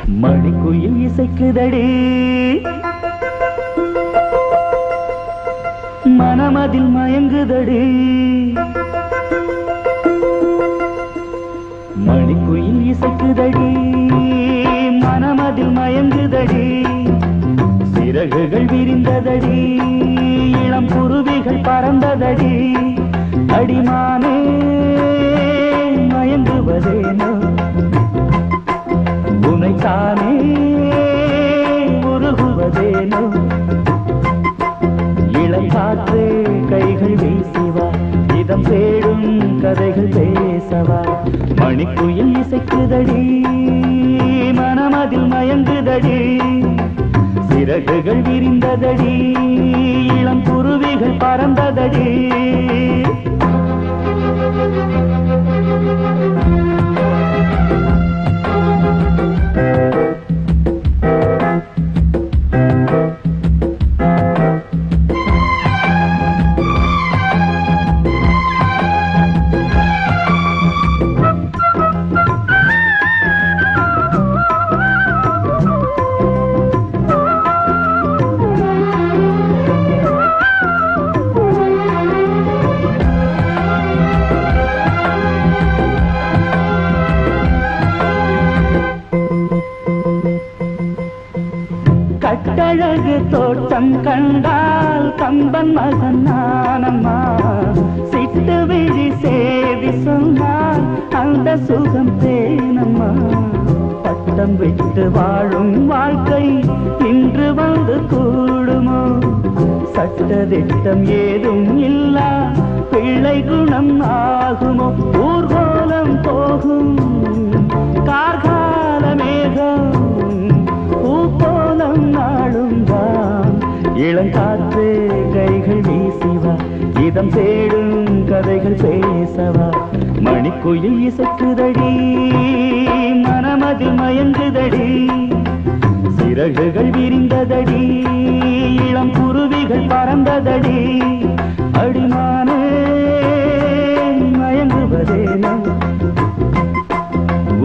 மணிக்குயில் இசைக்குதடி மனமதில் மயங்குதடி மணிக்குயில் இசைக்குதடி மனமதில் மயங்குதடி சிறகுகள் விரிந்ததடி இளம் குருவிகள் பறந்ததடி அடிமானே மயங்குவதேனோ உனைத்தானே உருகுவதேனோ இளங்காற்றே கைகள் வீசிவா இதம் தேடும் கதைகள் பேசவா மணிக்குயில் இசைக்குதடி மனமதில் மயங்குதடி சிறகுகள் விரிந்ததடி இளம் குருவிகள் பறந்ததடி கட்டழகு தோட்டம் கண்டால் கம்பன் மகன் நானம்மா சிட்டு விழி சேதி சொன்னால் அந்த சுகம் தேனம்மா பட்டம் விட்டு வாழும் வாழ்க்கை இன்று வந்து கூடுமோ சட்டதிட்டம் ஏதும் இல்லா பிள்ளை குணம் ஆகுமோ ஊர்கோலம் போகும் கார்கால மேகம் பூப்போலம் நாளும் தான் இளங்காற்றே கைகள் வீசிவா இதம் தேடும் கதைகள் பேசவா மணிக்குயில் இசைக்குதடி மனமதில் மயங்குதடி சிறகுகள் விரிந்ததடி இளம் குருவிகள் பறந்ததடி அடிமானே மயங்குவதேனோ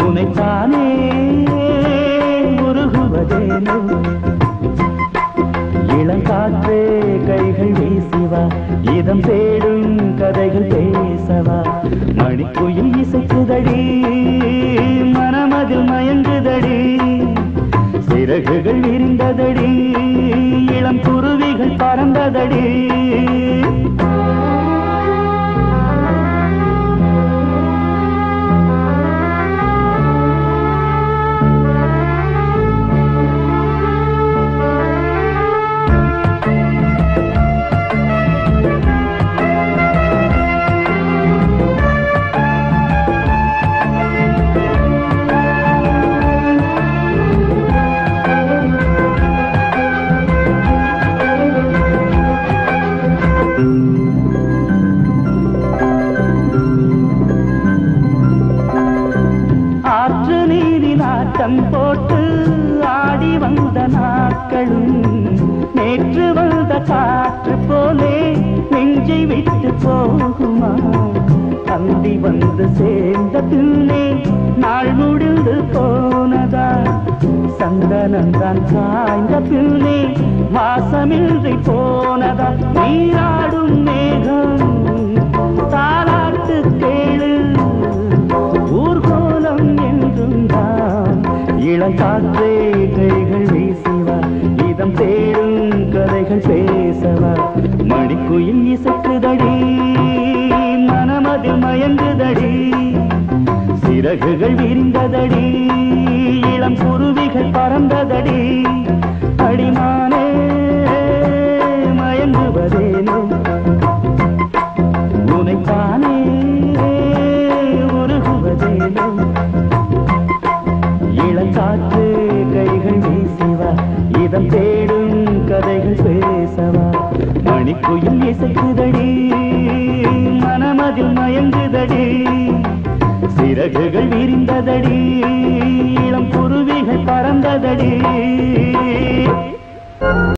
உனைத்தானே உருகுவதேனோ இளங்காற்றே கைகள் வீசிவா இதம் தேடும் கதைகள் பேசவா மணிக்குயில் இசைக்குதடி மனமதில் மயங்குதடி சிறகுகள் விரிந்ததடி இளம் குருவிகள் பறந்ததடி ஆட்டம் போட்டு ஆடி வந்த நாட்களும் நேற்று வந்த காற்று போலே நெஞ்சை விட்டு போகுமா அந்தி வந்து சேர்ந்த பின்னே நாள் முடிந்து போனதா சந்தனந்தான் சாய்ந்த பின்னே வாசமின்றி போனதா நீராடும் மேகம் தாலாட்டு கேளு ஊர்கோலம் என்றும் தான் இளங்காற்றே கைகள் வீசிவா இதம் தேடும் கதைகள் பேசவா மணிக்குயில் இசைக்குதடி மனமதில் மயங்குதடி சிறகுகள் விரிந்ததடி இளம் குருவிகள் பறந்ததடி அடிமானே மயங்குவதேனோ உனைத்தானே உருகுவதேனோ இளங்காற்று கைகள் வீசிவா இதம் தேடும் கதைகள் பேசவா மணிக்குயில் இசைக்குதடி மனமதில் மயங்குதடி சிறகுகள் விரிந்ததடி இளம் குருவிகள் பறந்ததடி